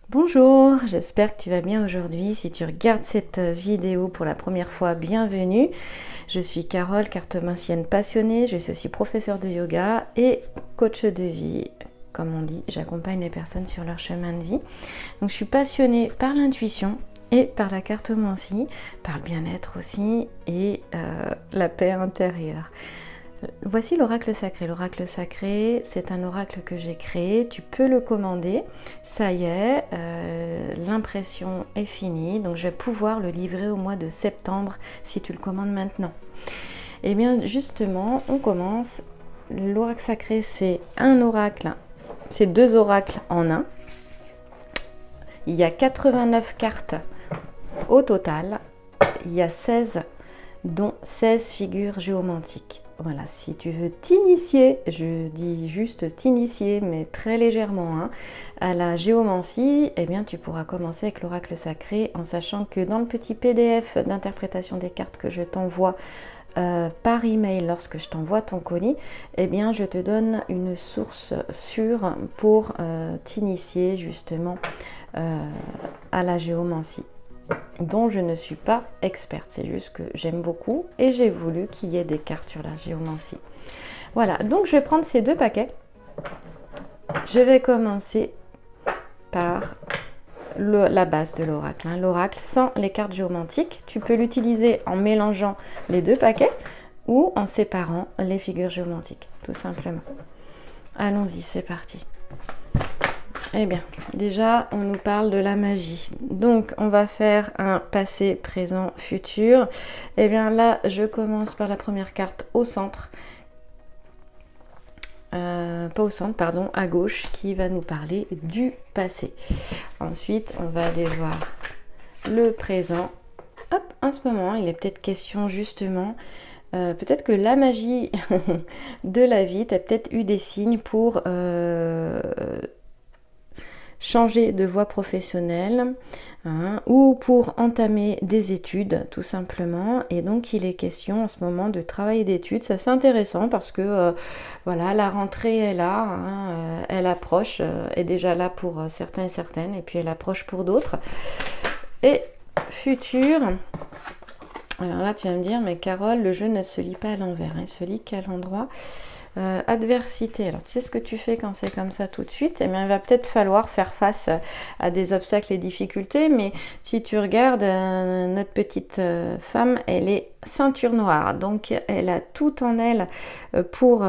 Bonjour, j'espère que tu vas bien aujourd'hui. Si tu regardes cette vidéo pour la première fois, bienvenue. Je suis Carole, cartomancienne passionnée. Je suis aussi professeure de yoga et coach de vie. Comme on dit, j'accompagne les personnes sur leur chemin de vie. Donc je suis passionnée par l'intuition et par la cartomancie, par le bien-être aussi et la paix intérieure. Voici l'oracle sacré. L'oracle sacré, c'est un oracle que j'ai créé. Tu peux le commander. Ça y est, l'impression est finie. Donc je vais pouvoir le livrer au mois de septembre si tu le commandes maintenant. Et bien justement, on commence. L'oracle sacré, c'est un oracle. C'est deux oracles en un. Il y a 89 cartes au total. Il y a 16, dont 16 figures géomantiques. Voilà, si tu veux t'initier, je dis juste t'initier, mais très légèrement, à la géomancie, eh bien tu pourras commencer avec l'oracle sacré en sachant que dans le petit PDF d'interprétation des cartes que je t'envoie par email lorsque je t'envoie ton colis, eh bien je te donne une source sûre pour t'initier justement à la géomancie, dont je ne suis pas experte, c'est juste que j'aime beaucoup et j'ai voulu qu'il y ait des cartes sur la géomancie. Voilà, donc je vais prendre ces deux paquets. Je vais commencer par la base de l'oracle. L'oracle sans les cartes géomantiques, tu peux l'utiliser en mélangeant les deux paquets ou en séparant les figures géomantiques, tout simplement. Allons-y, c'est parti. Eh bien, déjà, on nous parle de la magie. Donc, on va faire un passé, présent, futur. Eh bien, là, je commence par la première carte au centre. Pas au centre, pardon, à gauche, qui va nous parler du passé. Ensuite, on va aller voir le présent. Hop, en ce moment, il est peut-être question justement peut-être que la magie de la vie, tu as peut-être eu des signes pour changer de voie professionnelle ou pour entamer des études tout simplement. Et donc il est question en ce moment de travail et d'études. Ça c'est intéressant parce que voilà, la rentrée est là, elle approche, est déjà là pour certains et certaines et puis elle approche pour d'autres. Et futur, alors là tu vas me dire mais Carole, le jeu ne se lit pas à l'envers, il se lit qu'à l'endroit. Adversité, alors tu sais ce que tu fais quand c'est comme ça tout de suite, eh bien il va peut-être falloir faire face à des obstacles et difficultés, mais si tu regardes notre petite femme, elle est ceinture noire, donc elle a tout en elle pour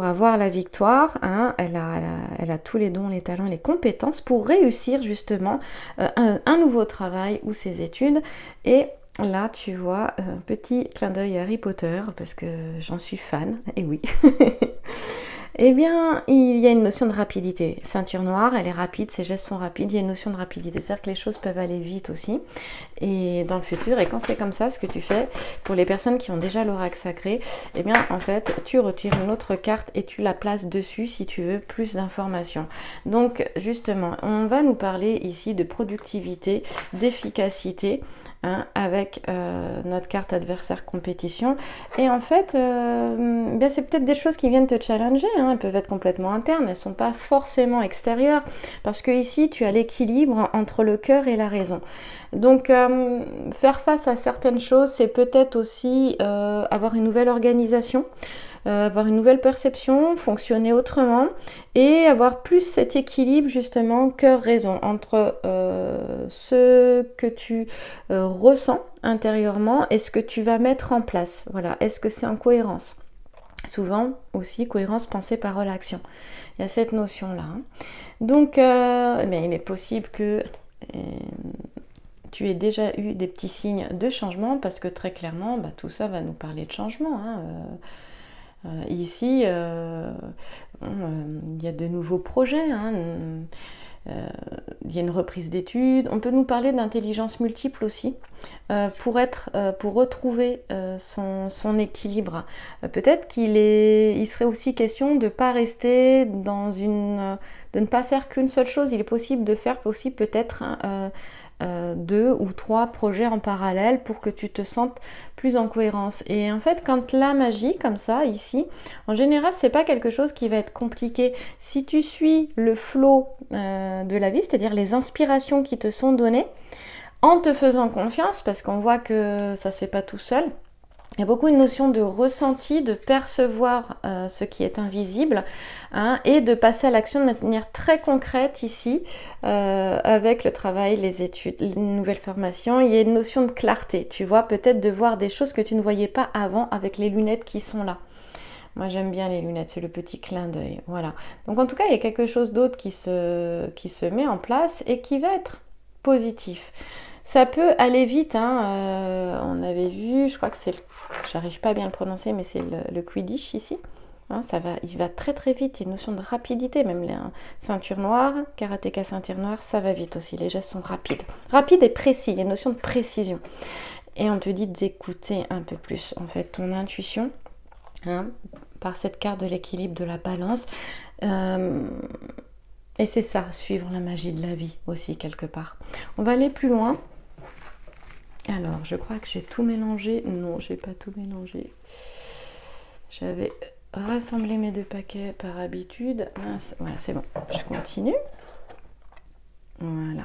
avoir la victoire, elle a tous les dons, les talents, les compétences pour réussir justement un nouveau travail ou ses études. Et là, tu vois, un petit clin d'œil à Harry Potter, parce que j'en suis fan, et oui. Eh bien, il y a une notion de rapidité. Ceinture noire, elle est rapide, ses gestes sont rapides, il y a une notion de rapidité. C'est-à-dire que les choses peuvent aller vite aussi, et dans le futur. Et quand c'est comme ça, ce que tu fais, pour les personnes qui ont déjà l'oracle sacré, eh bien, en fait, tu retires une autre carte et tu la places dessus si tu veux plus d'informations. Donc, justement, on va nous parler ici de productivité, d'efficacité, avec notre carte adversaire compétition. Et en fait, bien c'est peut-être des choses qui viennent te challenger, elles peuvent être complètement internes, elles ne sont pas forcément extérieures, parce que ici tu as l'équilibre entre le cœur et la raison. Donc faire face à certaines choses, c'est peut-être aussi avoir une nouvelle organisation, avoir une nouvelle perception, fonctionner autrement et avoir plus cet équilibre justement cœur-raison entre ce que tu ressens intérieurement et ce que tu vas mettre en place. Voilà, est-ce que c'est en cohérence? Souvent aussi cohérence pensée, parole, action. Il y a cette notion-là. Donc, il est possible que tu aies déjà eu des petits signes de changement parce que très clairement, tout ça va nous parler de changement. Ici, il y a de nouveaux projets, il y a une reprise d'études. On peut nous parler d'intelligence multiple aussi, pour retrouver son équilibre. Peut-être il serait aussi question de ne pas rester dans une de ne pas faire qu'une seule chose. Il est possible de faire aussi peut-être 2 ou 3 projets en parallèle pour que tu te sentes plus en cohérence. Et en fait, quand la magie, comme ça, ici, en général, c'est pas quelque chose qui va être compliqué. Si tu suis le flow de la vie, c'est-à-dire les inspirations qui te sont données, en te faisant confiance, parce qu'on voit que ça se fait pas tout seul. Il y a beaucoup de notions de ressenti, de percevoir ce qui est invisible, hein, et de passer à l'action de manière très concrète ici, avec le travail, les études, les nouvelles formations. Il y a une notion de clarté, tu vois, peut-être de voir des choses que tu ne voyais pas avant avec les lunettes qui sont là. Moi j'aime bien les lunettes, c'est le petit clin d'œil, voilà. Donc en tout cas, il y a quelque chose d'autre qui se met en place et qui va être positif. Ça peut aller vite, hein. On avait vu, je crois que c'est, j'arrive pas à bien le prononcer, mais c'est le Quidditch ici. Hein, il va très très vite, il y a une notion de rapidité, même les ceintures noires, karatéka ceinture noire, ça va vite aussi, les gestes sont rapides. Rapides et précis, il y a une notion de précision. Et on te dit d'écouter un peu plus, en fait, ton intuition, hein, par cette carte de l'équilibre, de la balance. Et c'est ça, suivre la magie de la vie aussi, quelque part. On va aller plus loin. Alors, je crois que j'ai tout mélangé. Non, j'ai pas tout mélangé. J'avais rassemblé mes 2 paquets par habitude. Mince, voilà, c'est bon. Je continue. Voilà.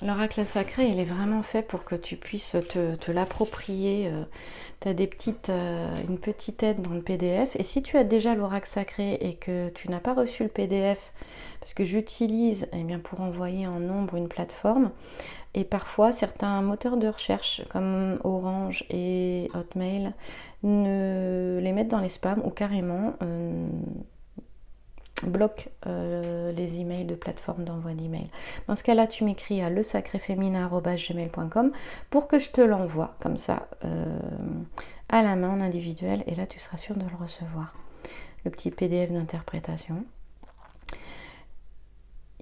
L'oracle sacré, il est vraiment fait pour que tu puisses te l'approprier. Tu as une petite aide dans le PDF. Et si tu as déjà l'oracle sacré et que tu n'as pas reçu le PDF, parce que j'utilise pour envoyer en nombre une plateforme, et parfois certains moteurs de recherche comme Orange et Hotmail les mettent dans les spams ou carrément bloque les emails de plateforme d'envoi d'email. Dans ce cas-là, tu m'écris à lesacréféminin@gmail.com pour que je te l'envoie comme ça à la main en individuel, et là tu seras sûr de le recevoir. Le petit PDF d'interprétation.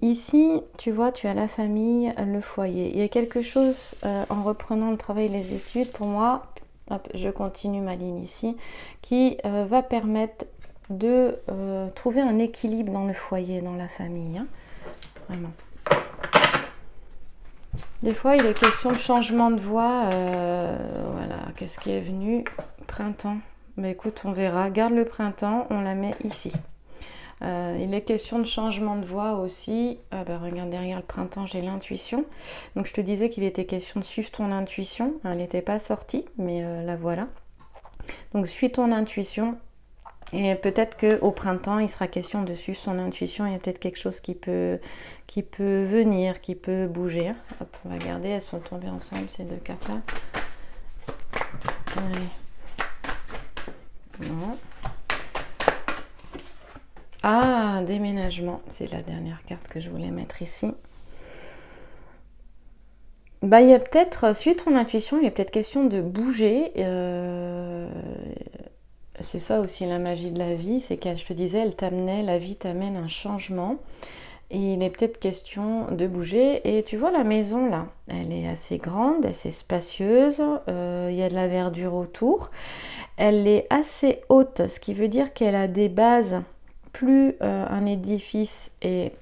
Ici, tu vois, tu as la famille, le foyer. Il y a quelque chose, en reprenant le travail et les études, pour moi, hop, je continue ma ligne ici, qui va permettre de trouver un équilibre dans le foyer, dans la famille, hein. Vraiment. Des fois, il est question de changement de voie. Voilà, qu'est-ce qui est venu? Printemps. Mais écoute, on verra. Garde le printemps, on la met ici. Il est question de changement de voie aussi. Regarde, derrière le printemps, j'ai l'intuition. Donc je te disais qu'il était question de suivre ton intuition. Elle n'était pas sortie, mais la voilà. Donc suis ton intuition. Et peut-être qu'au printemps, il sera question de suivre son intuition. Il y a peut-être quelque chose qui peut venir, qui peut bouger. Hop, on va regarder, elles sont tombées ensemble, ces 2 cartes-là. Ouais. Non. Ah, déménagement. C'est la dernière carte que je voulais mettre ici. Il y a peut-être, suis ton intuition, il est peut-être question de bouger. C'est ça aussi la magie de la vie, c'est qu'elle, je te disais, la vie t'amène un changement. Et il est peut-être question de bouger. Et tu vois la maison là, elle est assez grande, assez spacieuse, il y a de la verdure autour. Elle est assez haute, ce qui veut dire qu'elle a des bases. Plus un édifice est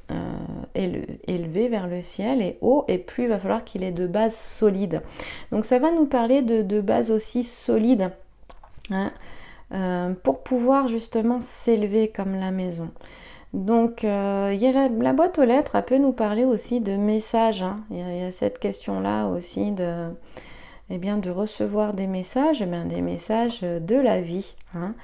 élevé vers le ciel et haut, et plus il va falloir qu'il ait de bases solides. Donc ça va nous parler de bases aussi solides, hein, pour pouvoir justement s'élever comme la maison. Donc il y a la boîte aux lettres, elle peut nous parler aussi de messages, hein. Il y a cette question là aussi de recevoir des messages, des messages de la vie, hein.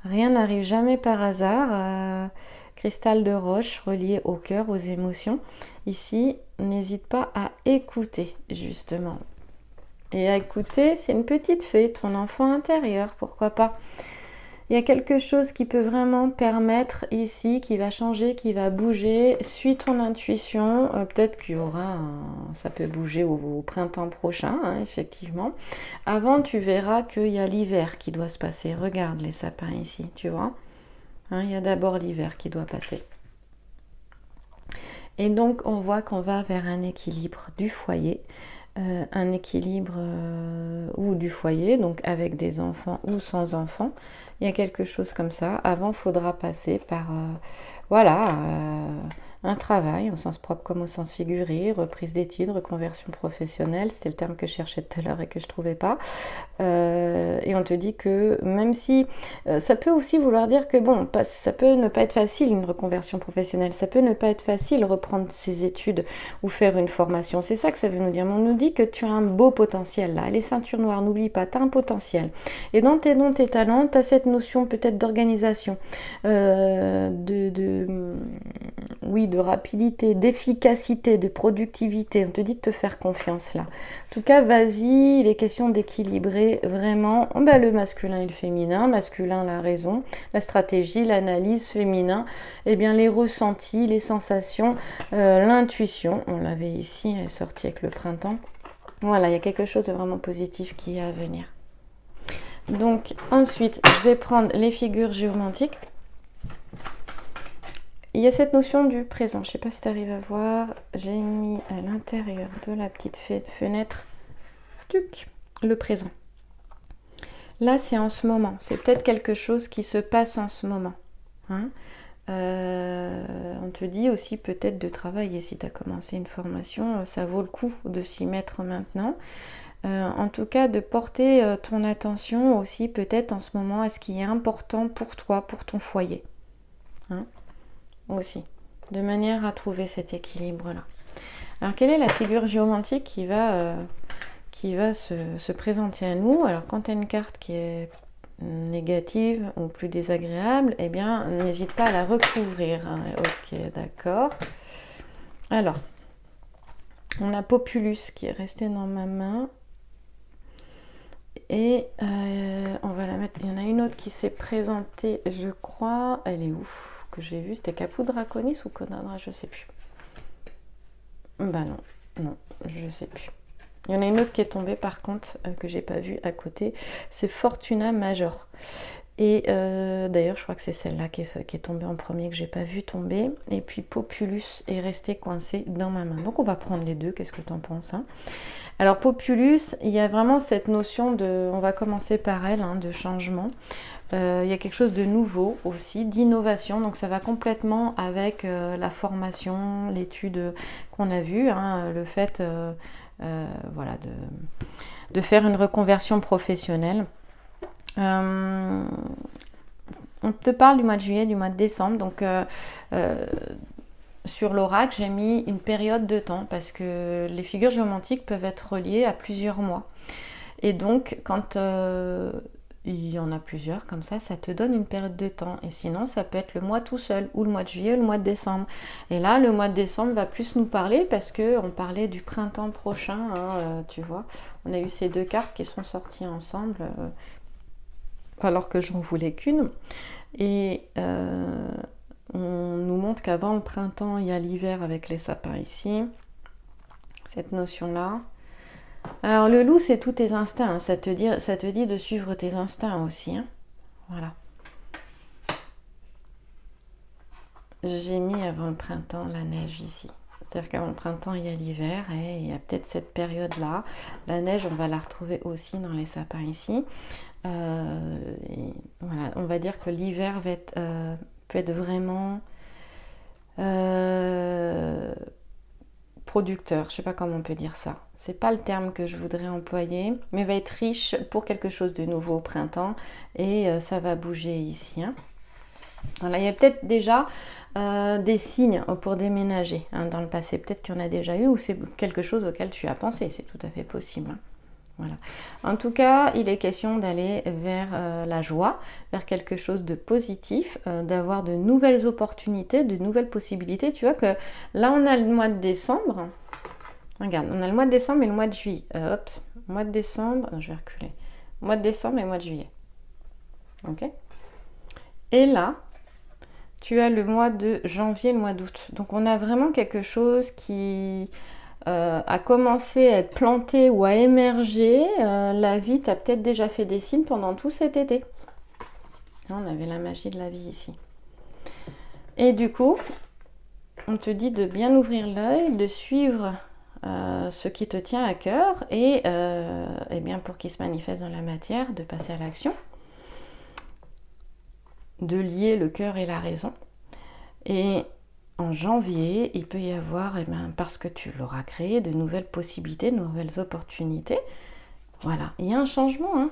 Rien n'arrive jamais par hasard. Cristal de roche relié au cœur, aux émotions. Ici, n'hésite pas à écouter, justement. Et à écouter, c'est une petite fée, ton enfant intérieur, pourquoi pas. Il y a quelque chose qui peut vraiment permettre ici, qui va changer, qui va bouger. Suis ton intuition. Peut-être qu'il y aura ça peut bouger au printemps prochain, hein, effectivement. Avant, tu verras qu'il y a l'hiver qui doit se passer. Regarde les sapins ici, tu vois. Hein, il y a d'abord l'hiver qui doit passer. Et donc, on voit qu'on va vers un équilibre du foyer. un équilibre ou du foyer, donc avec des enfants ou sans enfants. Il y a quelque chose comme ça. Avant, il faudra passer par voilà, un travail au sens propre comme au sens figuré, reprise d'études, reconversion professionnelle, c'était le terme que je cherchais tout à l'heure et que je ne trouvais pas. Et on te dit que même si ça peut aussi vouloir dire que bon, ça peut ne pas être facile une reconversion professionnelle, ça peut ne pas être facile reprendre ses études ou faire une formation, c'est ça que ça veut nous dire. Mais on nous dit que tu as un beau potentiel là, les ceintures noires, n'oublie pas, tu as un potentiel. Et dans tes dons, tes talents, tu as cette notion peut-être d'organisation, oui, de rapidité, d'efficacité, de productivité. On te dit de te faire confiance là. En tout cas, vas-y, il est question d'équilibrer vraiment le masculin et le féminin. Masculin, la raison, la stratégie, l'analyse, féminin, eh bien les ressentis, les sensations, l'intuition. On l'avait ici, elle est sortie avec le printemps. Voilà, il y a quelque chose de vraiment positif qui est à venir. Donc ensuite, je vais prendre les figures géomantiques. Il y a cette notion du présent. Je ne sais pas si tu arrives à voir. J'ai mis à l'intérieur de la petite fenêtre le présent. Là, c'est en ce moment. C'est peut-être quelque chose qui se passe en ce moment. Hein, on te dit aussi peut-être de travailler. Si tu as commencé une formation, ça vaut le coup de s'y mettre maintenant. En tout cas, de porter ton attention aussi peut-être en ce moment à ce qui est important pour toi, pour ton foyer. Hein, aussi, de manière à trouver cet équilibre-là. Alors, quelle est la figure géomantique qui va se présenter à nous? Alors, quand tu as une carte qui est négative ou plus désagréable, eh bien, n'hésite pas à la recouvrir. Hein. Ok, d'accord. Alors, on a Populus qui est resté dans ma main. Et on va la mettre. Il y en a une autre qui s'est présentée, je crois. Elle est où? Que j'ai vue, c'était Caput Draconis ou Conadra, je sais plus. Bah non, je sais plus. Il y en a une autre qui est tombée par contre, que j'ai pas vue à côté, c'est Fortuna Major. Et d'ailleurs, je crois que c'est celle-là qui est tombée en premier, que j'ai pas vue tomber. Et puis Populus est resté coincé dans ma main. Donc on va prendre les deux, qu'est-ce que tu en penses, hein? Alors Populus, il y a vraiment cette notion de, on va commencer par elle, hein, de changement. Il y a quelque chose de nouveau aussi, d'innovation, donc ça va complètement avec la formation, l'étude qu'on a vue, hein, le fait voilà, de faire une reconversion professionnelle. On te parle du mois de juillet, du mois de décembre, donc sur l'oracle, j'ai mis une période de temps parce que les figures géomantiques peuvent être reliées à plusieurs mois. Et donc, quand il y en a plusieurs comme ça te donne une période de temps. Et sinon, ça peut être le mois tout seul, ou le mois de juillet, ou le mois de décembre. Et là, le mois de décembre va plus nous parler parce qu'on parlait du printemps prochain, hein, tu vois. On a eu ces deux cartes qui sont sorties ensemble, alors que j'en voulais qu'une. Et on nous montre qu'avant le printemps, il y a l'hiver avec les sapins ici. Cette notion-là. Alors le loup, c'est tous tes instincts. Hein. Ça te dit de suivre tes instincts aussi. Hein. Voilà. J'ai mis avant le printemps la neige ici. C'est-à-dire qu'avant le printemps, il y a l'hiver et il y a peut-être cette période-là. La neige, on va la retrouver aussi dans les sapins ici. Voilà, on va dire que l'hiver peut être vraiment producteur. Je ne sais pas comment on peut dire ça. C'est pas le terme que je voudrais employer, mais va être riche pour quelque chose de nouveau au printemps et ça va bouger ici. Hein. Voilà, il y a peut-être déjà des signes pour déménager hein, dans le passé. Peut-être qu'il y en a déjà eu ou c'est quelque chose auquel tu as pensé. C'est tout à fait possible. Hein. Voilà. En tout cas, il est question d'aller vers la joie, vers quelque chose de positif, d'avoir de nouvelles opportunités, de nouvelles possibilités. Tu vois que là, on a le mois de décembre. Regarde, on a le mois de décembre et le mois de juillet. Hop, mois de décembre, non, je vais reculer. Mois de décembre et mois de juillet. Ok. Et là, tu as le mois de janvier et le mois d'août. Donc, on a vraiment quelque chose qui a commencé à être planté ou à émerger. La vie t'a peut-être déjà fait des signes pendant tout cet été. Là, on avait la magie de la vie ici. Et du coup, on te dit de bien ouvrir l'œil, de suivre ce qui te tient à cœur et bien pour qu'il se manifeste dans la matière, de passer à l'action, de lier le cœur et la raison. Et en janvier, il peut y avoir, parce que tu l'auras créé, de nouvelles possibilités, de nouvelles opportunités. Voilà, il y a un changement, hein,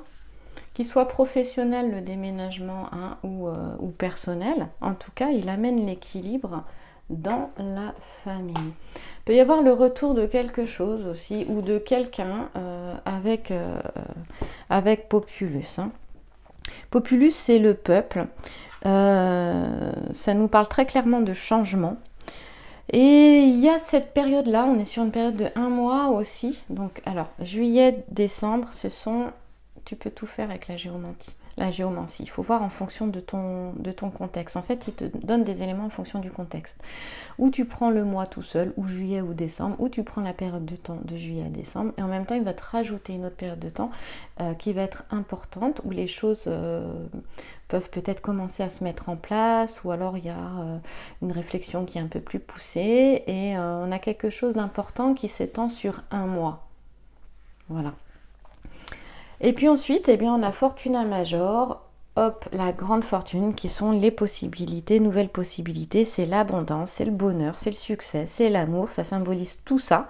qu'il soit professionnel, le déménagement, hein, ou personnel. En tout cas, il amène l'équilibre dans la famille. Il peut y avoir le retour de quelque chose aussi, ou de quelqu'un avec Populus. Hein. Populus, c'est le peuple. Ça nous parle très clairement de changement. Et il y a cette période-là, on est sur une période de 1 mois aussi. Donc, alors, juillet, décembre, tu peux tout faire avec la géomancie. Il faut voir en fonction de ton contexte. En fait, il te donne des éléments en fonction du contexte. Ou tu prends le mois tout seul, ou juillet ou décembre, ou tu prends la période de temps de juillet à décembre. Et en même temps, il va te rajouter une autre période de temps qui va être importante, où les choses peuvent peut-être commencer à se mettre en place, ou alors il y a une réflexion qui est un peu plus poussée, et on a quelque chose d'important qui s'étend sur 1 mois. Voilà. Et puis ensuite, on a Fortuna Major, hop, la grande fortune, qui sont les possibilités, nouvelles possibilités, c'est l'abondance, c'est le bonheur, c'est le succès, c'est l'amour, ça symbolise tout ça.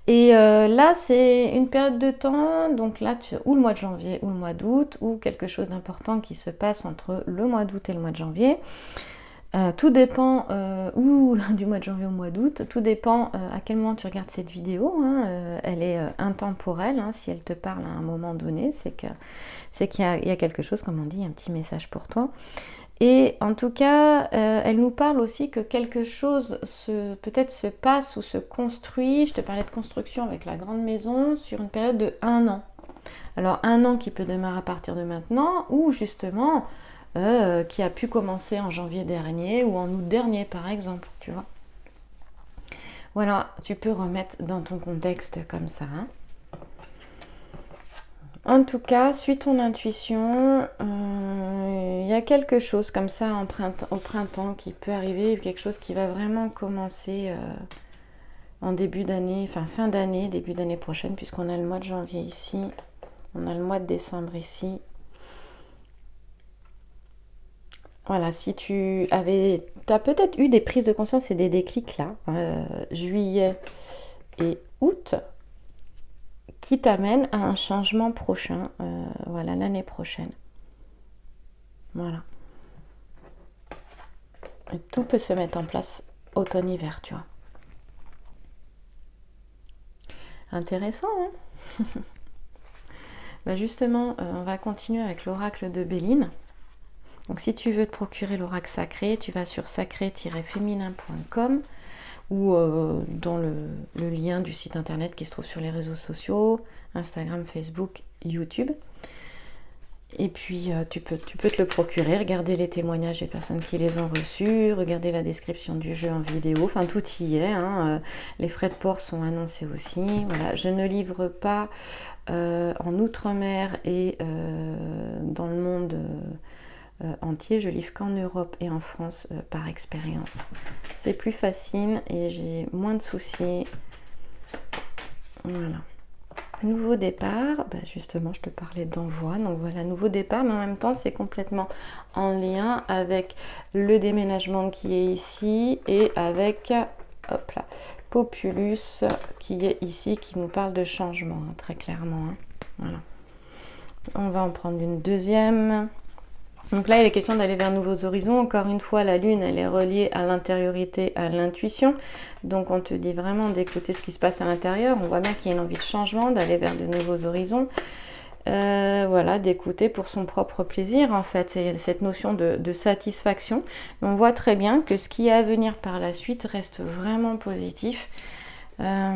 Et là, c'est une période de temps, donc là, ou le mois de janvier, ou le mois d'août, ou quelque chose d'important qui se passe entre le mois d'août et le mois de janvier. Tout dépend, ou du mois de janvier au mois d'août, tout dépend à quel moment tu regardes cette vidéo, hein, elle est intemporelle, hein, si elle te parle à un moment donné, c'est qu'il y a quelque chose, comme on dit, un petit message pour toi. Et en tout cas, elle nous parle aussi que quelque chose peut-être se passe ou se construit. Je te parlais de construction avec la grande maison sur une période de 1 an. Alors 1 an qui peut démarrer à partir de maintenant, ou justement qui a pu commencer en janvier dernier ou en août dernier par exemple, tu vois. Voilà, tu peux remettre dans ton contexte comme ça. Hein. En tout cas, suis ton intuition. Il y a quelque chose comme ça au printemps qui peut arriver, quelque chose qui va vraiment commencer en début d'année, enfin fin d'année, début d'année prochaine, puisqu'on a le mois de janvier ici, on a le mois de décembre ici. Voilà, si tu as peut-être eu des prises de conscience et des déclics là, juillet et août, qui t'amènent à un changement prochain, voilà, l'année prochaine. Voilà. Et tout peut se mettre en place automne-hiver, tu vois. Intéressant, hein. Bah justement, on va continuer avec l'oracle de Béline. Donc si tu veux te procurer l'oracle sacré, tu vas sur sacré-féminin.com ou dans le lien du site internet qui se trouve sur les réseaux sociaux, Instagram, Facebook, YouTube. Et puis tu peux te le procurer, regarder les témoignages des personnes qui les ont reçus, regarder la description du jeu en vidéo, enfin tout y est. Hein. Les frais de port sont annoncés aussi. Voilà. Je ne livre pas en Outre-mer et dans le monde entier, je livre qu'en Europe et en France par expérience. C'est plus facile et j'ai moins de soucis. Voilà. Nouveau départ, bah justement je te parlais d'envoi, donc voilà, nouveau départ, mais en même temps c'est complètement en lien avec le déménagement qui est ici et avec, hop là, Populus qui est ici, qui nous parle de changement, hein, très clairement. Hein. Voilà. On va en prendre une deuxième. Donc là, il est question d'aller vers de nouveaux horizons. Encore une fois, la lune, elle est reliée à l'intériorité, à l'intuition. Donc on te dit vraiment d'écouter ce qui se passe à l'intérieur. On voit bien qu'il y a une envie de changement, d'aller vers de nouveaux horizons. Voilà, d'écouter pour son propre plaisir, en fait. C'est cette notion de satisfaction. Mais on voit très bien que ce qui est à venir par la suite reste vraiment positif. Quand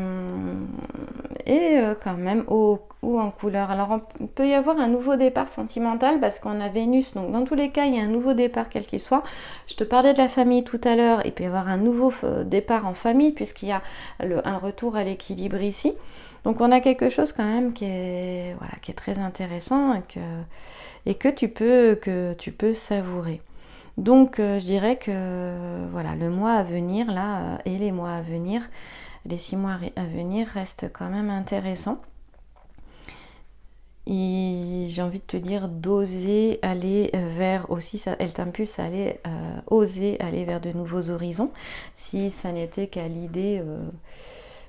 même haut ou en couleur. Alors il peut y avoir un nouveau départ sentimental parce qu'on a Vénus, donc dans tous les cas il y a un nouveau départ quel qu'il soit. Je te parlais de la famille tout à l'heure, il peut y avoir un nouveau départ en famille puisqu'il y a un retour à l'équilibre ici. Donc on a quelque chose quand même qui est très intéressant et que tu peux savourer. Donc je dirais que voilà, le mois à venir là et les mois à venir, les 6 mois à venir restent quand même intéressants. Et j'ai envie de te dire d'oser aller vers aussi, ça, elle t'impulse à aller oser aller vers de nouveaux horizons, si ça n'était qu'à l'idée,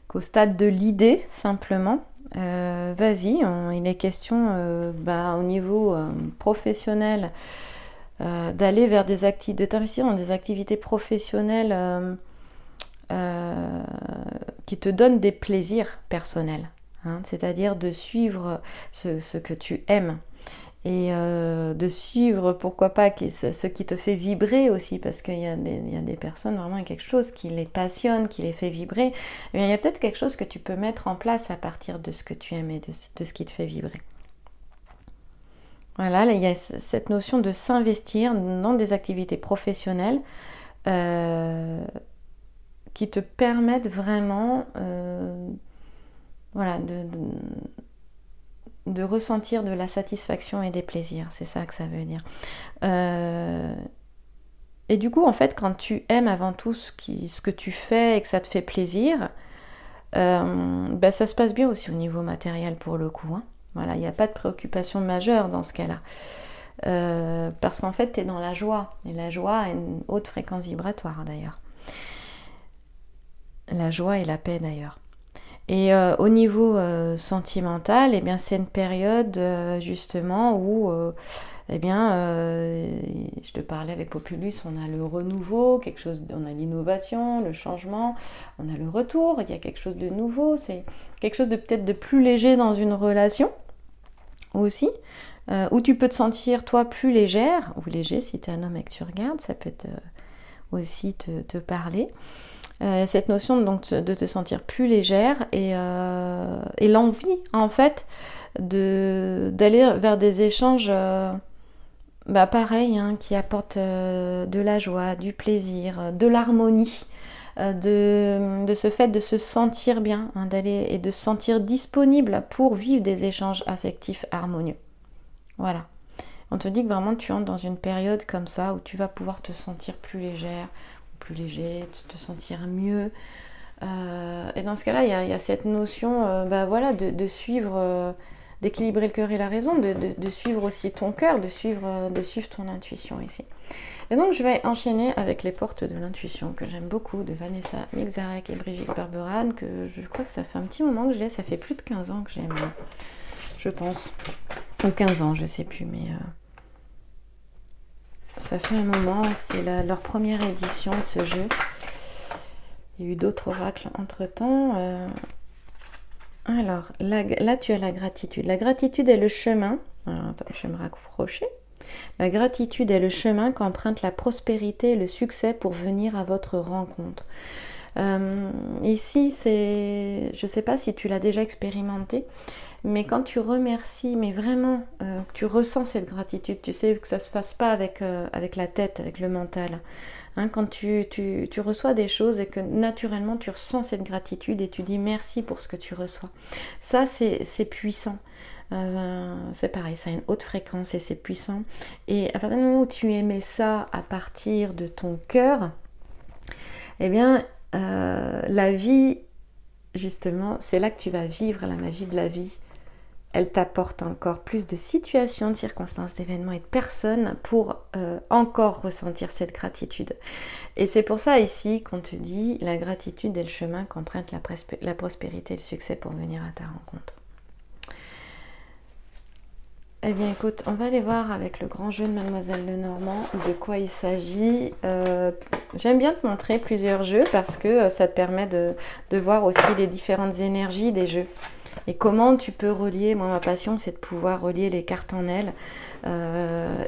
qu'au stade de l'idée simplement. Vas-y, il est question au niveau professionnel d'aller vers des activités, de t'investir dans des activités professionnelles qui te donnent des plaisirs personnels. C'est-à-dire de suivre ce que tu aimes et de suivre, pourquoi pas, ce qui te fait vibrer aussi, parce qu'il y a des personnes, vraiment, il y a quelque chose qui les passionne, qui les fait vibrer. Et il y a peut-être quelque chose que tu peux mettre en place à partir de ce que tu aimes et de ce qui te fait vibrer. Voilà, là, il y a cette notion de s'investir dans des activités professionnelles qui te permettent vraiment de ressentir de la satisfaction et des plaisirs, c'est ça que ça veut dire. Et du coup, en fait, quand tu aimes avant tout ce que tu fais et que ça te fait plaisir, ça se passe bien aussi au niveau matériel pour le coup. Voilà, il n'y a pas de préoccupation majeure dans ce cas-là. Parce qu'en fait, tu es dans la joie. Et la joie a une haute fréquence vibratoire d'ailleurs. La joie et la paix d'ailleurs. Et au niveau sentimental, eh bien, c'est une période justement où je te parlais avec Populus, on a le renouveau, on a l'innovation, le changement, on a le retour, il y a quelque chose de nouveau, c'est quelque chose de peut-être de plus léger dans une relation aussi, où tu peux te sentir toi plus légère, ou léger si tu es un homme et que tu regardes, ça peut aussi te parler. Cette notion donc de te sentir plus légère et l'envie en fait d'aller vers des échanges pareil, qui apportent de la joie, du plaisir, de l'harmonie, de ce fait de se sentir bien, d'aller et de se sentir disponible pour vivre des échanges affectifs harmonieux. Voilà. On te dit que vraiment tu entres dans une période comme ça où tu vas pouvoir te sentir plus légère, plus léger, te sentir mieux. Et dans ce cas-là, il y a cette notion de suivre, d'équilibrer le cœur et la raison, de suivre aussi ton cœur, de suivre ton intuition ici. Et donc je vais enchaîner avec les portes de l'intuition que j'aime beaucoup, de Vanessa Mixarek et Brigitte Berberan, que je crois que ça fait un petit moment que je l'ai, ça fait plus de 15 ans que j'aime, je pense. Ou 15 ans, je sais plus, mais... ça fait un moment, c'est leur première édition de ce jeu. Il y a eu d'autres oracles entre-temps. Alors, là tu as la gratitude. La gratitude est le chemin. Alors, attends, je vais me rapprocher. La gratitude est le chemin qu'emprunte la prospérité et le succès pour venir à votre rencontre. Ici, je ne sais pas si tu l'as déjà expérimenté, mais quand tu remercies, mais vraiment, tu ressens cette gratitude, tu sais que ça ne se passe pas avec la tête, avec le mental. Quand tu reçois des choses et que naturellement tu ressens cette gratitude et tu dis merci pour ce que tu reçois. Ça, c'est puissant. C'est pareil, ça a une haute fréquence et c'est puissant. Et à partir du moment où tu émets ça à partir de ton cœur, eh bien, la vie, justement, c'est là que tu vas vivre la magie de la vie. Elle t'apporte encore plus de situations, de circonstances, d'événements et de personnes pour encore ressentir cette gratitude. Et c'est pour ça ici qu'on te dit la gratitude est le chemin qu'emprunte la prospérité et le succès pour venir à ta rencontre. Eh bien écoute, on va aller voir avec le grand jeu de Mademoiselle Lenormand de quoi il s'agit. J'aime bien te montrer plusieurs jeux parce que ça te permet de voir aussi les différentes énergies des jeux. Et comment tu peux relier, moi ma passion c'est de pouvoir relier les cartes en elles.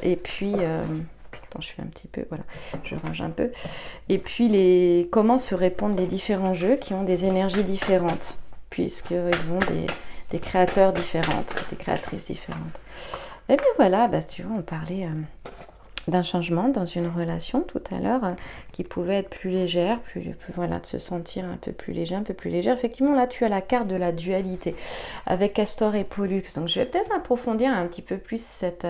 Et puis, attends je fais un petit peu, voilà, je range un peu. Et puis comment se répondent les différents jeux qui ont des énergies différentes, puisqu'ils ont des créateurs différentes, des créatrices différentes. Et bien voilà, tu vois, on parlait d'un changement dans une relation tout à l'heure, qui pouvait être plus légère, voilà, de se sentir un peu plus léger, un peu plus légère. Effectivement, là, tu as la carte de la dualité avec Castor et Pollux. Donc, je vais peut-être approfondir un petit peu plus cette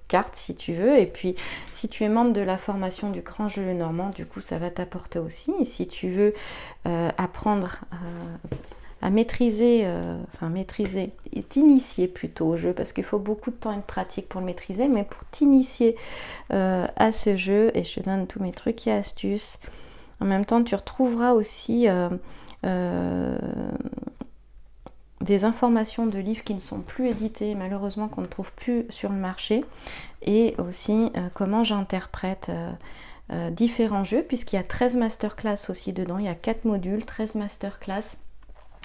carte, si tu veux. Et puis, si tu es membre de la formation du Grand Jeu Lenormand, du coup, ça va t'apporter aussi. Et si tu veux apprendre à maîtriser, et t'initier plutôt au jeu, parce qu'il faut beaucoup de temps et de pratique pour le maîtriser, mais pour t'initier à ce jeu, et je te donne tous mes trucs et astuces. En même temps, tu retrouveras aussi des informations de livres qui ne sont plus édités, malheureusement qu'on ne trouve plus sur le marché, et aussi comment j'interprète différents jeux, puisqu'il y a 13 masterclass aussi dedans, il y a 4 modules, 13 masterclass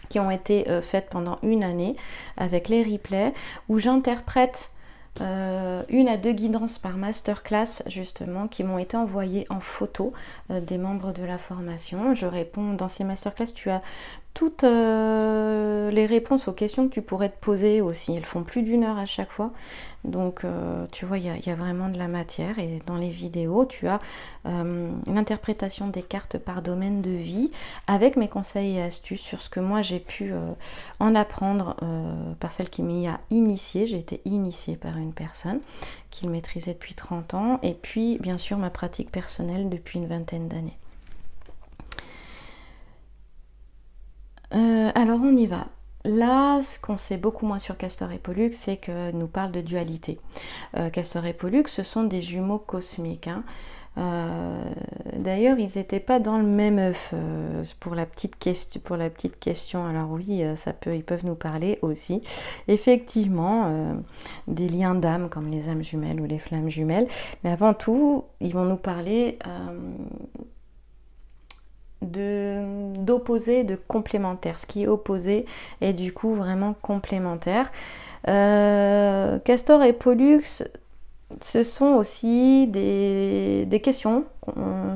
qui ont été faites pendant une année avec les replays où j'interprète 1 à 2 guidances par masterclass justement qui m'ont été envoyées en photo des membres de la formation. Je réponds dans ces masterclass, tu as toutes les réponses aux questions que tu pourrais te poser aussi. Elles font plus d'1 heure à chaque fois. Donc tu vois, il y a vraiment de la matière. Et dans les vidéos, tu as l'interprétation des cartes par domaine de vie avec mes conseils et astuces sur ce que moi j'ai pu en apprendre par celle qui m'y a initiée. J'ai été initiée par une personne qui le maîtrisait depuis 30 ans. Et puis, bien sûr, ma pratique personnelle depuis une vingtaine d'années. Alors on y va. Là, ce qu'on sait beaucoup moins sur Castor et Pollux, c'est que nous parle de dualité. Castor et Pollux, ce sont des jumeaux cosmiques. Hein. D'ailleurs, ils n'étaient pas dans le même œuf. Pour la petite question, alors oui, ils peuvent nous parler aussi. Effectivement, des liens d'âme comme les âmes jumelles ou les flammes jumelles. Mais avant tout, ils vont nous parler d'opposé, de complémentaire. Ce qui est opposé est du coup vraiment complémentaire. Castor et Pollux, ce sont aussi des questions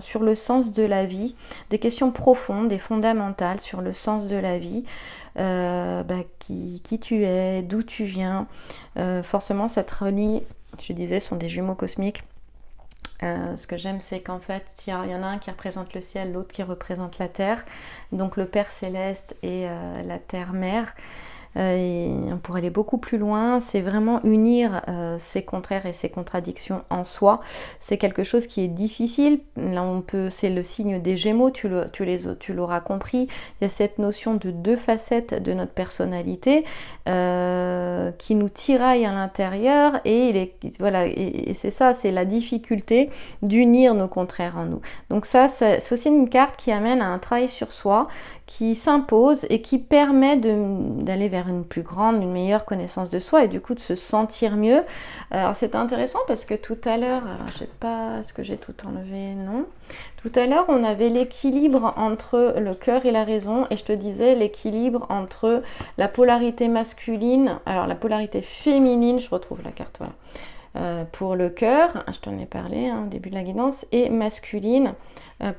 sur le sens de la vie, des questions profondes et fondamentales sur le sens de la vie. Qui tu es, d'où tu viens. Forcément, ça te relie, je disais, sont des jumeaux cosmiques. Ce que j'aime, c'est qu'en fait, il y en a un qui représente le ciel, l'autre qui représente la terre. Donc le Père Céleste et la Terre-Mère. Et on pourrait aller beaucoup plus loin, c'est vraiment unir ces contraires et ces contradictions en soi. C'est quelque chose qui est difficile. Là, c'est le signe des Gémeaux, tu l'auras compris. Il y a cette notion de 2 facettes de notre personnalité qui nous tiraillent à l'intérieur et c'est ça, c'est la difficulté d'unir nos contraires en nous. Donc ça, c'est aussi une carte qui amène à un travail sur soi, qui s'impose et qui permet d'aller vers une meilleure connaissance de soi et du coup de se sentir mieux. Alors c'est intéressant parce que tout à l'heure, est-ce que j'ai tout enlevé? Non. Tout à l'heure, on avait l'équilibre entre le cœur et la raison et je te disais l'équilibre entre la polarité masculine, alors la polarité féminine, je retrouve la carte, voilà. Pour le cœur, je t'en ai parlé au début de la guidance, et masculine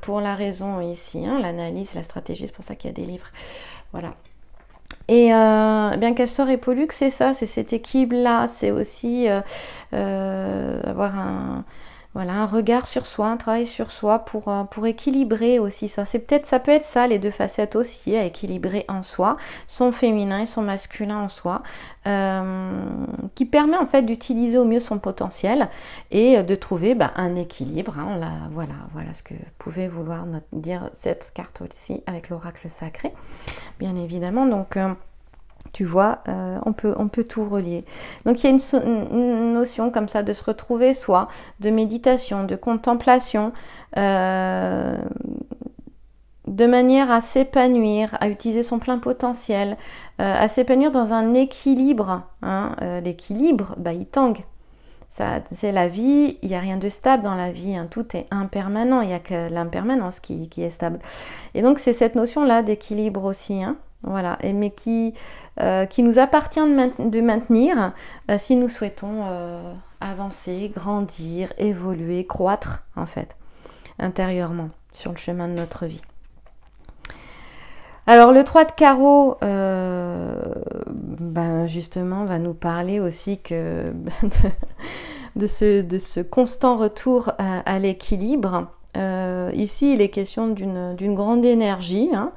pour la raison ici, l'analyse, la stratégie, c'est pour ça qu'il y a des livres. Voilà. Et bien Castor et Pollux, c'est ça, c'est cet équilibre-là, c'est aussi avoir un regard sur soi, un travail sur soi pour équilibrer aussi ça. Ça peut être ça, les 2 facettes aussi, à équilibrer en soi, son féminin et son masculin en soi, qui permet en fait d'utiliser au mieux son potentiel et de trouver un équilibre. Voilà ce que pouvait vouloir dire cette carte aussi avec l'oracle sacré, bien évidemment. Donc tu vois, on peut tout relier. Donc il y a une notion comme ça de se retrouver soi, de méditation, de contemplation, de manière à s'épanouir, à utiliser son plein potentiel, à s'épanouir dans un équilibre. L'équilibre, il tangue. Ça, c'est la vie, il n'y a rien de stable dans la vie, tout est impermanent, il n'y a que l'impermanence qui est stable. Et donc c'est cette notion-là d'équilibre aussi, voilà, mais qui nous appartient de maintenir si nous souhaitons avancer, grandir, évoluer, croître en fait, intérieurement, sur le chemin de notre vie. Alors le 3 de carreau, justement, va nous parler aussi que de ce constant retour à l'équilibre. Ici, il est question d'une grande énergie, hein,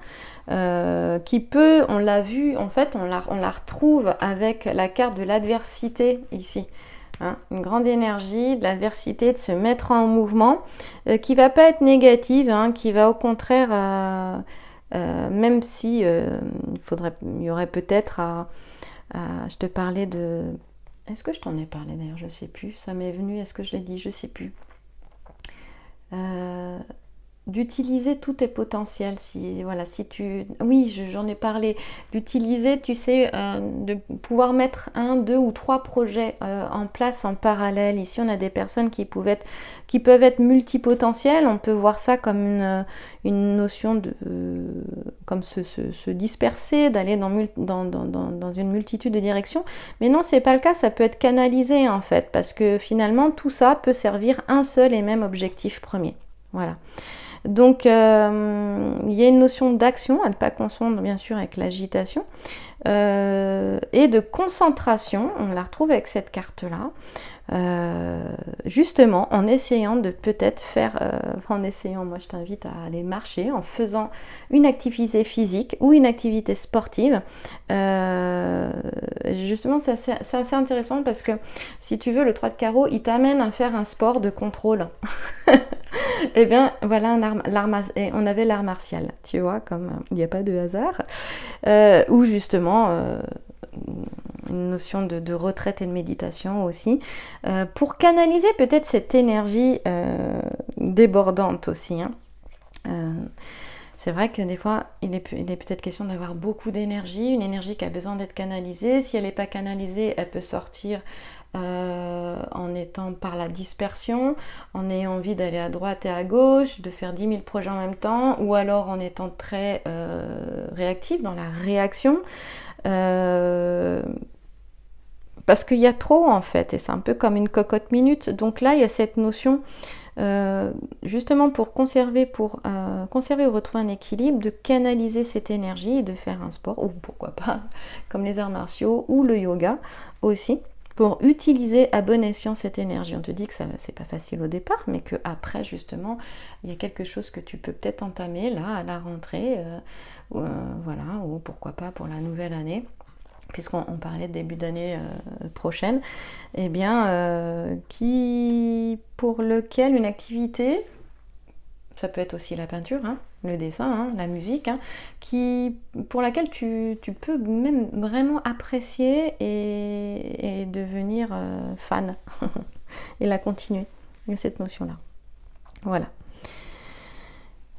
qui peut, on l'a vu, en fait, on la retrouve avec la carte de l'adversité ici. Hein, une grande énergie, de l'adversité, de se mettre en mouvement, qui va pas être négative, hein, qui va au contraire, même si il y aurait peut-être je te parlais de... Est-ce que je t'en ai parlé d'ailleurs? Je sais plus. Ça m'est venu. Est-ce que je l'ai dit? Je sais plus. D'utiliser tous tes potentiels. Si tu... Oui, j'en ai parlé. D'utiliser, tu sais, de pouvoir mettre 1, 2 ou 3 projets en place en parallèle. Ici, on a des personnes qui peuvent être multipotentielles. On peut voir ça comme une notion de... comme se disperser, d'aller dans une multitude de directions. Mais non, c'est pas le cas. Ça peut être canalisé, en fait, parce que finalement, tout ça peut servir un seul et même objectif premier. Voilà. Donc, il y a une notion d'action, à ne pas confondre bien sûr avec l'agitation, et de concentration, on la retrouve avec cette carte-là, justement en essayant de peut-être moi je t'invite à aller marcher, en faisant une activité physique ou une activité sportive. Justement, c'est assez intéressant parce que si tu veux, le 3 de carreau, il t'amène à faire un sport de contrôle. Eh bien, voilà, on avait l'art martial, tu vois, comme il n'y a pas de hasard, ou justement une notion de retraite et de méditation aussi, pour canaliser peut-être cette énergie débordante aussi. Hein. C'est vrai que des fois, il est peut-être question d'avoir beaucoup d'énergie, une énergie qui a besoin d'être canalisée. Si elle n'est pas canalisée, elle peut sortir en étant par la dispersion, en ayant envie d'aller à droite et à gauche, de faire 10 000 projets en même temps, ou alors en étant très réactif dans la réaction. Parce qu'il y a trop en fait, et c'est un peu comme une cocotte minute. Donc là, il y a cette notion, justement pour conserver ou retrouver un équilibre, de canaliser cette énergie et de faire un sport, ou pourquoi pas, comme les arts martiaux ou le yoga aussi, pour utiliser à bon escient cette énergie. On te dit que ça, c'est pas facile au départ, mais qu'après, justement, il y a quelque chose que tu peux peut-être entamer là, à la rentrée, voilà, ou pourquoi pas pour la nouvelle année, puisqu'on parlait de début d'année prochaine, eh bien, pour lequel une activité, ça peut être aussi la peinture, hein, le dessin, hein, la musique, hein, pour laquelle tu peux même vraiment apprécier et devenir fan et la continuer. Il y a cette notion-là. Voilà.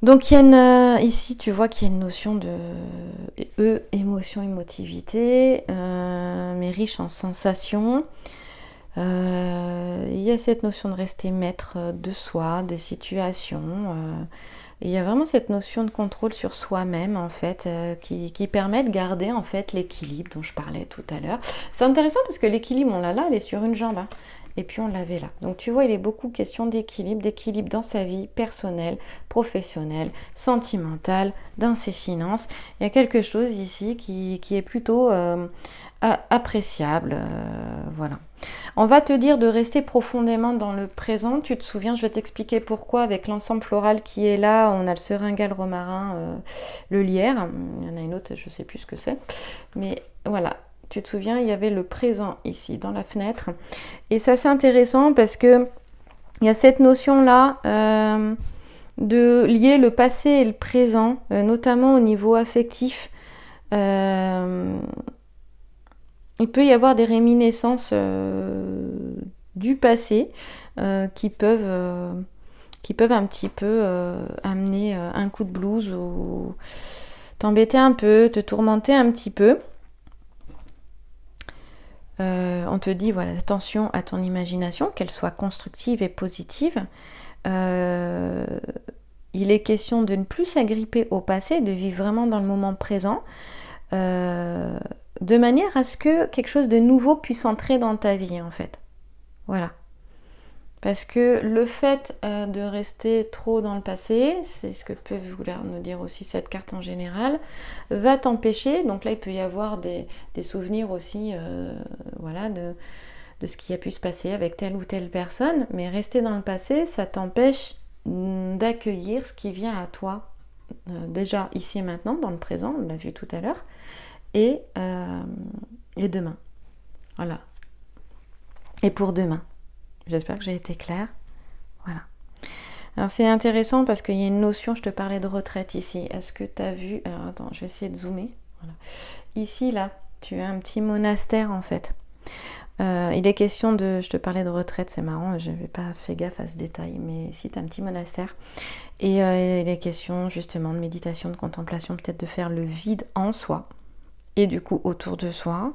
Donc ici tu vois qu'il y a une notion de émotion, émotivité, mais riche en sensations. Il y a cette notion de rester maître de soi, des situations. Il y a vraiment cette notion de contrôle sur soi-même en fait, qui permet de garder en fait l'équilibre dont je parlais tout à l'heure. C'est intéressant parce que l'équilibre, on l'a là, elle est sur une jambe. Hein. Et puis on l'avait là. Donc tu vois, il est beaucoup question d'équilibre dans sa vie personnelle, professionnelle, sentimentale, dans ses finances. Il y a quelque chose ici qui est plutôt appréciable. Voilà. On va te dire de rester profondément dans le présent. Tu te souviens, je vais t'expliquer pourquoi avec l'ensemble floral qui est là. On a le seringal, le romarin, le lierre. Il y en a une autre, je ne sais plus ce que c'est. Mais voilà. Tu te souviens, il y avait le présent ici dans la fenêtre. Et ça c'est intéressant parce que il y a cette notion-là de lier le passé et le présent, notamment au niveau affectif. Il peut y avoir des réminiscences du passé qui peuvent un petit peu amener un coup de blues ou t'embêter un peu, te tourmenter un petit peu. On te dit, voilà, attention à ton imagination, qu'elle soit constructive et positive. Il est question de ne plus s'agripper au passé, de vivre vraiment dans le moment présent, de manière à ce que quelque chose de nouveau puisse entrer dans ta vie, en fait. Voilà. Parce que le fait de rester trop dans le passé, c'est ce que peut vouloir nous dire aussi cette carte en général, va t'empêcher, donc là il peut y avoir des souvenirs aussi voilà, de ce qui a pu se passer avec telle ou telle personne, mais rester dans le passé, ça t'empêche d'accueillir ce qui vient à toi, déjà ici et maintenant, dans le présent, on l'a vu tout à l'heure, et demain. Voilà. Et pour demain. J'espère que j'ai été claire. Voilà. Alors c'est intéressant parce qu'il y a une notion, je te parlais de retraite ici. Est-ce que tu as vu... Alors attends, je vais essayer de zoomer. Voilà. Ici, là, tu as un petit monastère en fait. Il est question de... Je te parlais de retraite, c'est marrant, je n'avais pas fait gaffe à ce détail, mais ici tu as un petit monastère. Et il est question justement de méditation, de contemplation, peut-être de faire le vide en soi. Et du coup autour de soi,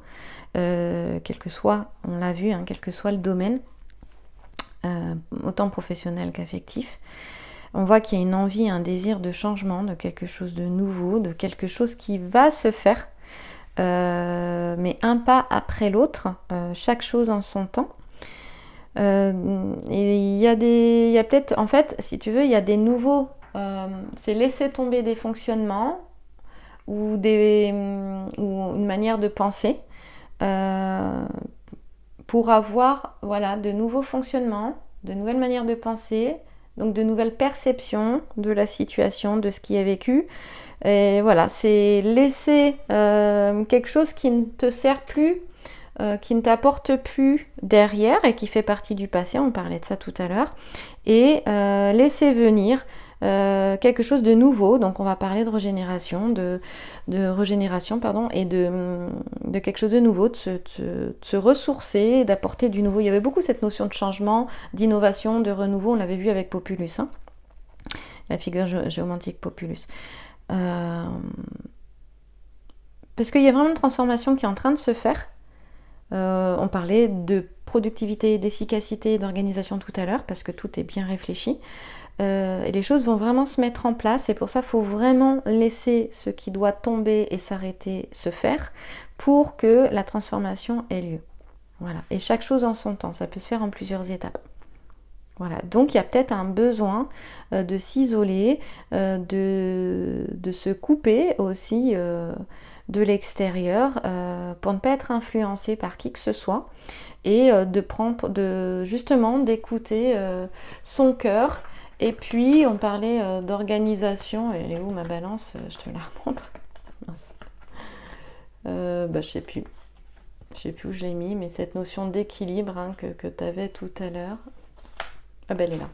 quel que soit, on l'a vu, hein, quel que soit le domaine, autant professionnel qu'affectif, on voit qu'il y a une envie, un désir de changement, de quelque chose de nouveau, de quelque chose qui va se faire, mais un pas après l'autre, chaque chose en son temps. Et il y a peut-être, en fait, si tu veux, il y a des nouveaux, c'est laisser tomber des fonctionnements ou une manière de penser pour avoir voilà, de nouveaux fonctionnements, de nouvelles manières de penser, donc de nouvelles perceptions de la situation, de ce qui est vécu. Et voilà, c'est laisser quelque chose qui ne te sert plus, qui ne t'apporte plus derrière et qui fait partie du passé, on parlait de ça tout à l'heure, et laisser venir quelque chose de nouveau. Donc on va parler de régénération, de régénération pardon, et de quelque chose de nouveau, de se ressourcer, d'apporter du nouveau. Il y avait beaucoup cette notion de changement, d'innovation, de renouveau, on l'avait vu avec Populus, hein, la figure géomantique Populus. Parce qu'il y a vraiment une transformation qui est en train de se faire. On parlait de productivité, d'efficacité, d'organisation tout à l'heure, parce que tout est bien réfléchi. Et les choses vont vraiment se mettre en place, et pour ça il faut vraiment laisser ce qui doit tomber et s'arrêter se faire pour que la transformation ait lieu. Voilà. Et chaque chose en son temps, ça peut se faire en plusieurs étapes. Voilà. Donc il y a peut-être un besoin de s'isoler, de se couper aussi de l'extérieur pour ne pas être influencé par qui que ce soit, et justement d'écouter son cœur. Et puis, on parlait d'organisation. Elle est où ma balance? Je te la remontre. Je sais plus. Je sais plus où je l'ai mis, mais cette notion d'équilibre hein, que tu avais tout à l'heure. Ah ben, elle est là.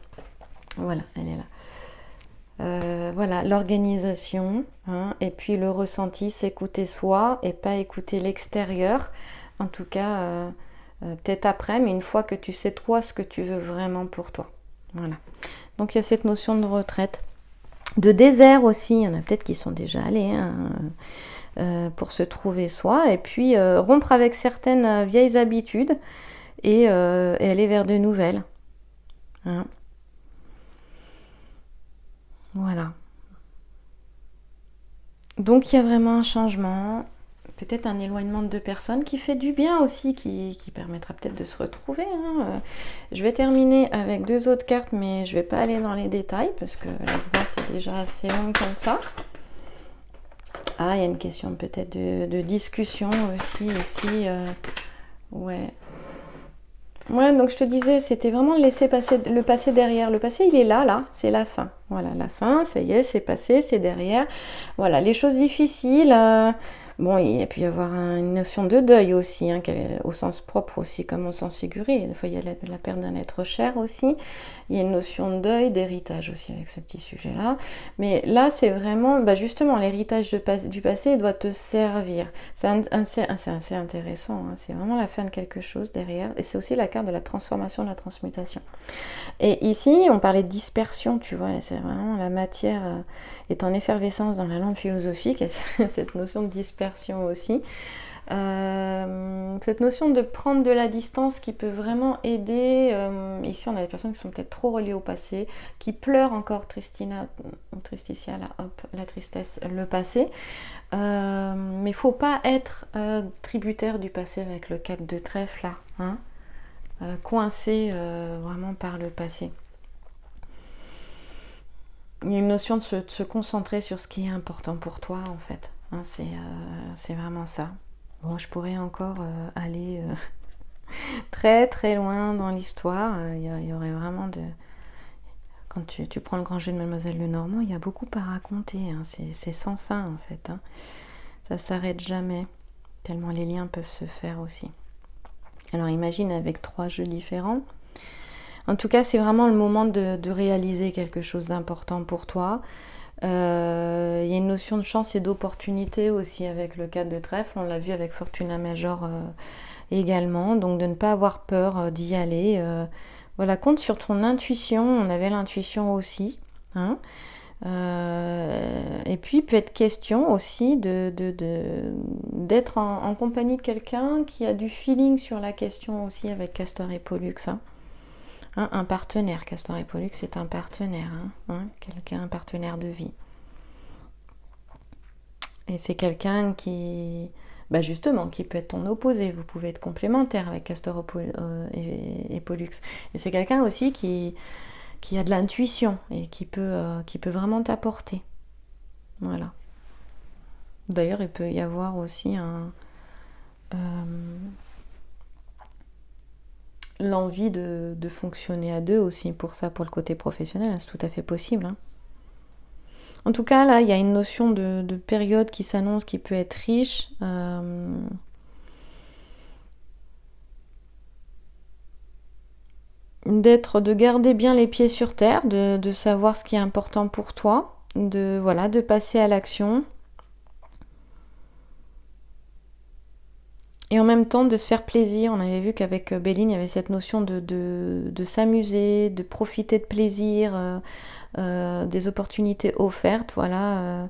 Voilà, elle est là. Voilà, l'organisation. Hein, et puis, le ressenti, s'écouter soi et pas écouter l'extérieur. En tout cas, peut-être après, mais une fois que tu sais toi ce que tu veux vraiment pour toi. Voilà. Donc il y a cette notion de retraite, de désert aussi, il y en a peut-être qui sont déjà allés hein, pour se trouver soi, et puis rompre avec certaines vieilles habitudes et aller vers de nouvelles. Hein. Voilà. Donc il y a vraiment un changement, peut-être un éloignement de deux personnes qui fait du bien aussi, qui permettra peut-être de se retrouver. Hein. Je vais terminer avec deux autres cartes, mais je ne vais pas aller dans les détails parce que la vidéo c'est déjà assez long comme ça. Ah, il y a une question peut-être de discussion aussi ici. Ouais. Ouais, donc je te disais, c'était vraiment laisser passer le passé derrière. Le passé, il est là, c'est la fin. Voilà, la fin, ça y est, c'est passé, c'est derrière. Voilà, les choses difficiles. Bon, il peut y avoir une notion de deuil aussi, hein, au sens propre aussi, comme au sens figuré. Des fois, il y a la perte d'un être cher aussi. Il y a une notion de deuil, d'héritage aussi avec ce petit sujet-là. Mais là, c'est vraiment, justement, l'héritage du passé doit te servir. C'est assez intéressant. Hein. C'est vraiment la fin de quelque chose derrière. Et c'est aussi la carte de la transformation, de la transmutation. Et ici, on parlait de dispersion, tu vois. C'est vraiment la matière est en effervescence dans la langue philosophique. Et cette notion de dispersion aussi. Cette notion de prendre de la distance qui peut vraiment aider. Ici, on a des personnes qui sont peut-être trop reliées au passé, qui pleurent encore Tristitia, la tristesse, le passé. Mais il ne faut pas être tributaire du passé avec le 4 de trèfle là, hein, coincé vraiment par le passé. Il y a une notion de se concentrer sur ce qui est important pour toi en fait. Hein, c'est vraiment ça. Bon, je pourrais encore aller très très loin dans l'histoire. Il y aurait vraiment de... Quand tu prends le grand jeu de Mademoiselle Lenormand, il y a beaucoup à raconter, hein. C'est sans fin en fait, hein. Ça s'arrête jamais, tellement les liens peuvent se faire aussi. Alors imagine avec 3 jeux différents. En tout cas, c'est vraiment le moment de réaliser quelque chose d'important pour toi. Il y a une notion de chance et d'opportunité aussi avec le 4 de trèfle. On l'a vu avec Fortuna Major également. Donc de ne pas avoir peur d'y aller. Voilà, compte sur ton intuition. On avait l'intuition aussi, hein. Et puis, il peut être question aussi d'être en compagnie de quelqu'un qui a du feeling sur la question aussi avec Castor et Pollux, hein. Hein, un partenaire, Castor et Pollux, c'est un partenaire, hein, quelqu'un, un partenaire de vie. Et c'est quelqu'un qui, bah justement, qui peut être ton opposé. Vous pouvez être complémentaire avec Castor et Pollux. Et c'est quelqu'un aussi qui a de l'intuition et qui peut vraiment t'apporter. Voilà. D'ailleurs, il peut y avoir aussi l'envie de fonctionner à deux aussi pour ça, pour le côté professionnel, c'est tout à fait possible, hein. En tout cas, là, il y a une notion de période qui s'annonce, qui peut être riche. De garder bien les pieds sur terre, de savoir ce qui est important pour toi, de passer à l'action. Et en même temps de se faire plaisir. On avait vu qu'avec Béline, il y avait cette notion de s'amuser, de profiter de plaisir, des opportunités offertes, voilà.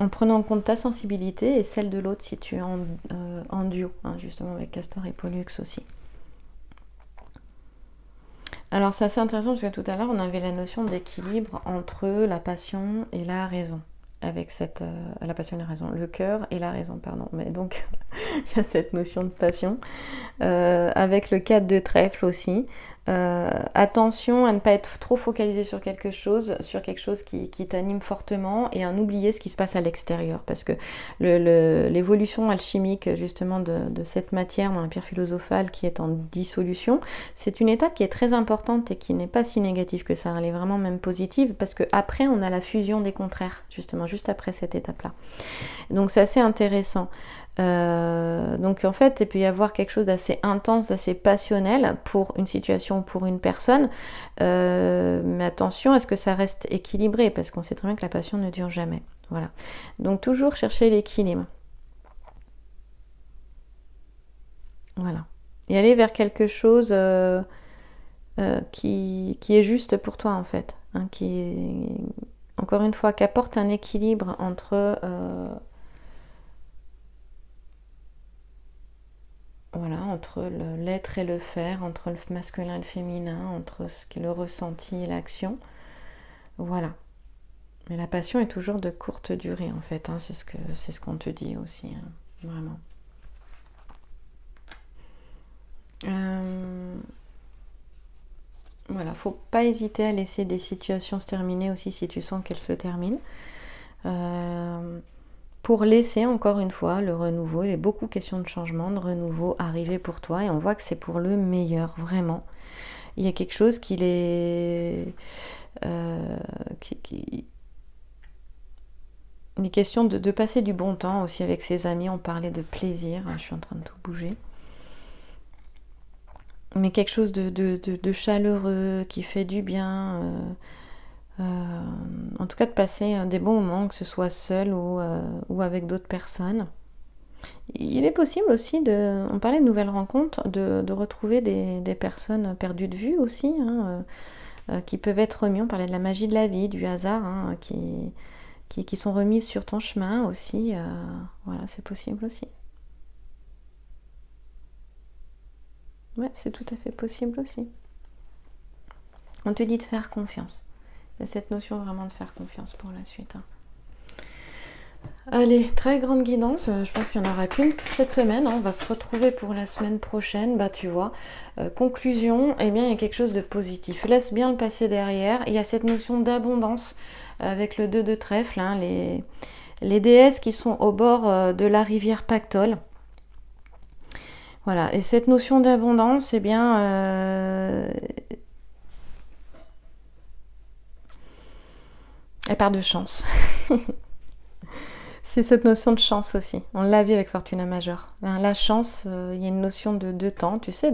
En prenant en compte ta sensibilité et celle de l'autre si tu es en duo, hein, justement avec Castor et Pollux aussi. Alors c'est assez intéressant parce que tout à l'heure on avait la notion d'équilibre entre la passion et la raison. Avec la passion et la raison, le cœur et la raison, pardon. Mais donc il y a cette notion de passion. Avec le 4 de trèfle aussi. Attention à ne pas être trop focalisé sur quelque chose qui t'anime fortement et à en oublier ce qui se passe à l'extérieur parce que l'évolution alchimique justement de cette matière dans la pierre philosophale qui est en dissolution, c'est une étape qui est très importante et qui n'est pas si négative que ça, elle est vraiment même positive parce que après on a la fusion des contraires justement juste après cette étape là, donc c'est assez intéressant. Donc en fait il peut y avoir quelque chose d'assez intense, d'assez passionnel pour une situation ou pour une personne, mais attention à ce que ça reste équilibré parce qu'on sait très bien que la passion ne dure jamais. Voilà, donc toujours chercher l'équilibre, voilà, et aller vers quelque chose qui est juste pour toi en fait, hein, qui est, encore une fois, qui apporte un équilibre entre voilà, entre l'être et le faire, entre le masculin et le féminin, entre ce qui est le ressenti et l'action. Voilà. Mais la passion est toujours de courte durée en fait, hein, c'est ce qu'on te dit aussi, hein, vraiment. Voilà, faut pas hésiter à laisser des situations se terminer aussi si tu sens qu'elles se terminent. Pour laisser encore une fois le renouveau, il y a beaucoup de questions de changement, de renouveau arriver pour toi et on voit que c'est pour le meilleur, vraiment. Il y a quelque chose qui est... Il est question de passer du bon temps aussi avec ses amis, on parlait de plaisir, je suis en train de tout bouger. Mais quelque chose de chaleureux, qui fait du bien... en tout cas de passer des bons moments, que ce soit seul ou avec d'autres personnes. Il est possible aussi on parlait de nouvelles rencontres, de retrouver des personnes perdues de vue aussi, hein, qui peuvent être remis. On parlait de la magie de la vie, du hasard, hein, qui sont remises sur ton chemin aussi. Voilà, c'est possible aussi. Ouais, c'est tout à fait possible aussi. On te dit de faire confiance. Il y a cette notion vraiment de faire confiance pour la suite, hein. Allez, très grande guidance, je pense qu'il n'y en aura qu'une cette semaine, hein. On va se retrouver pour la semaine prochaine, bah tu vois. Conclusion, eh bien il y a quelque chose de positif. Laisse bien le passé derrière, il y a cette notion d'abondance avec le 2 de trèfle, hein, les déesses qui sont au bord de la rivière Pactole. Voilà, et cette notion d'abondance, eh bien, elle part de chance. C'est cette notion de chance aussi. On l'a vu avec Fortuna Majeure. La chance, il y a une notion de temps. Tu sais,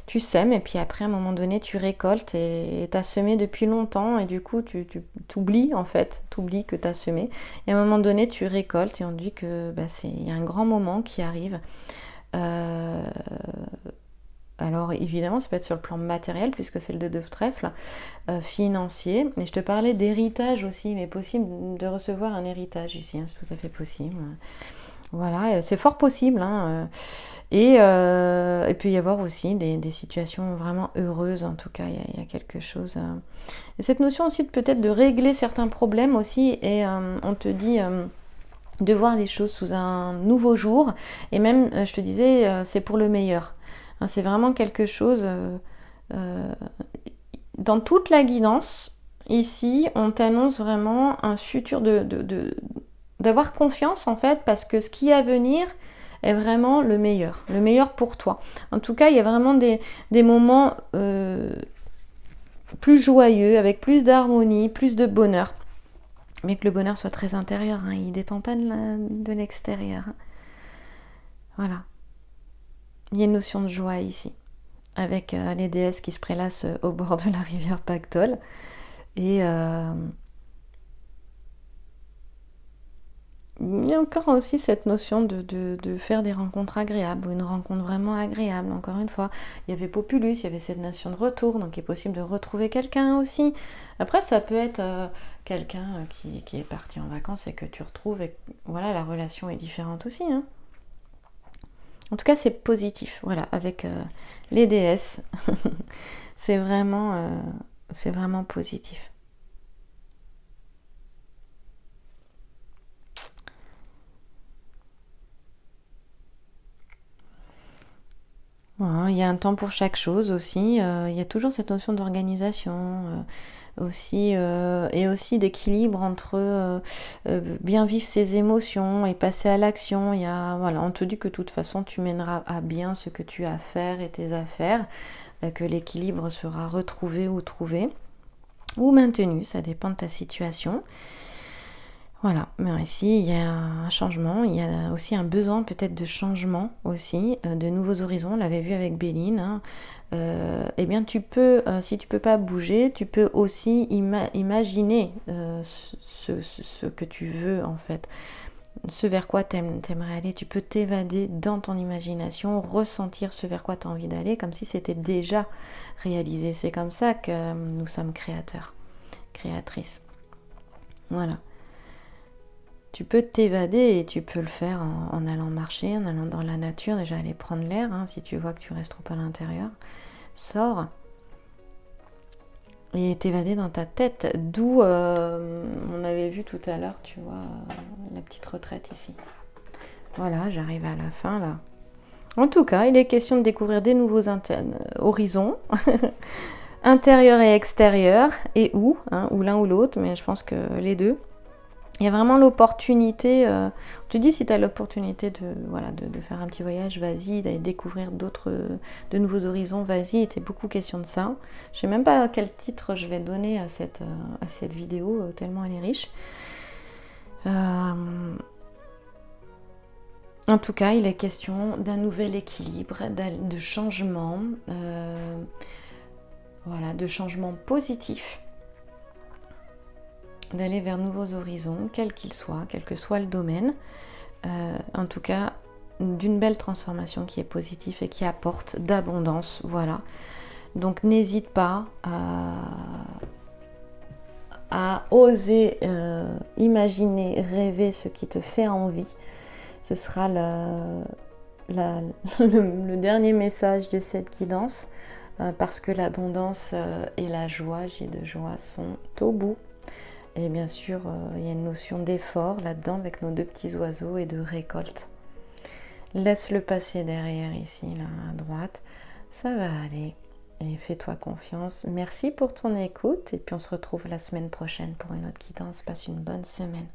tu sèmes et puis après, à un moment donné, tu récoltes et tu as semé depuis longtemps et du coup, tu t'oublies en fait. Tu oublies que tu as semé. Et à un moment donné, tu récoltes et on dit que il y a un grand moment qui arrive. Alors évidemment, ça peut être sur le plan matériel puisque c'est le 2 de trèfle, financier. Et je te parlais d'héritage aussi, mais possible de recevoir un héritage ici, hein, c'est tout à fait possible. Voilà, c'est fort possible. Hein. Et il peut y avoir aussi des situations vraiment heureuses, en tout cas, il y a quelque chose. Et cette notion aussi peut-être de régler certains problèmes aussi, et on te dit de voir les choses sous un nouveau jour, et même, je te disais, c'est pour le meilleur. Hein, c'est vraiment quelque chose... dans toute la guidance, ici, on t'annonce vraiment un futur d'avoir confiance en fait, parce que ce qui est à venir est vraiment le meilleur pour toi. En tout cas, il y a vraiment des moments plus joyeux, avec plus d'harmonie, plus de bonheur. Mais que le bonheur soit très intérieur, hein, il ne dépend pas de l'extérieur. Voilà. Il y a une notion de joie ici, avec les déesses qui se prélassent au bord de la rivière Pactole. Et il y a encore aussi cette notion de faire des rencontres agréables, ou une rencontre vraiment agréable. Encore une fois, il y avait Populus, il y avait cette notion de retour, donc il est possible de retrouver quelqu'un aussi. Après, ça peut être quelqu'un qui est parti en vacances et que tu retrouves, et voilà, la relation est différente aussi. Hein. En tout cas, c'est positif, voilà, avec les déesses. c'est vraiment positif. Voilà, il y a un temps pour chaque chose aussi. Il y a toujours cette notion d'organisation aussi, et aussi d'équilibre entre bien vivre ses émotions et passer à l'action. Voilà, on te dit que de toute façon tu mèneras à bien ce que tu as à faire et tes affaires, que l'équilibre sera retrouvé ou trouvé ou maintenu, ça dépend de ta situation. Voilà, mais ici il y a un changement, il y a aussi un besoin peut-être de changement aussi, de nouveaux horizons, on l'avait vu avec Béline. Hein. Eh bien tu peux, si tu peux pas bouger, tu peux aussi imaginer ce que tu veux en fait, ce vers quoi t'aimerais aller, tu peux t'évader dans ton imagination, ressentir ce vers quoi tu as envie d'aller, comme si c'était déjà réalisé. C'est comme ça que nous sommes créateurs, créatrices. Voilà. Tu peux t'évader et tu peux le faire en allant marcher, en allant dans la nature, déjà aller prendre l'air, hein, si tu vois que tu restes trop à l'intérieur. Sors et t'évader dans ta tête, d'où on avait vu tout à l'heure, tu vois, la petite retraite ici. Voilà, j'arrive à la fin là. En tout cas, il est question de découvrir des nouveaux horizons, intérieurs et extérieurs, et où, hein, ou l'un ou l'autre, mais je pense que les deux. Il y a vraiment l'opportunité, on te dit si tu as l'opportunité de faire un petit voyage, vas-y, d'aller découvrir de nouveaux horizons, vas-y, il était beaucoup question de ça. Je ne sais même pas quel titre je vais donner à cette vidéo, tellement elle est riche. En tout cas, il est question d'un nouvel équilibre, de changement, de changement positif, d'aller vers de nouveaux horizons, quels qu'ils soient, quel que soit le domaine. En tout cas, d'une belle transformation qui est positive et qui apporte d'abondance. Voilà. Donc n'hésite pas à oser imaginer, rêver ce qui te fait envie. Ce sera le dernier message de cette guidance, parce que l'abondance et la joie, j'ai de joie, sont au bout. Et bien sûr, il y a une notion d'effort là-dedans avec nos deux petits oiseaux et de récolte. Laisse-le passer derrière ici, là, à droite. Ça va aller. Et fais-toi confiance. Merci pour ton écoute. Et puis on se retrouve la semaine prochaine pour une autre guidance. Passe une bonne semaine.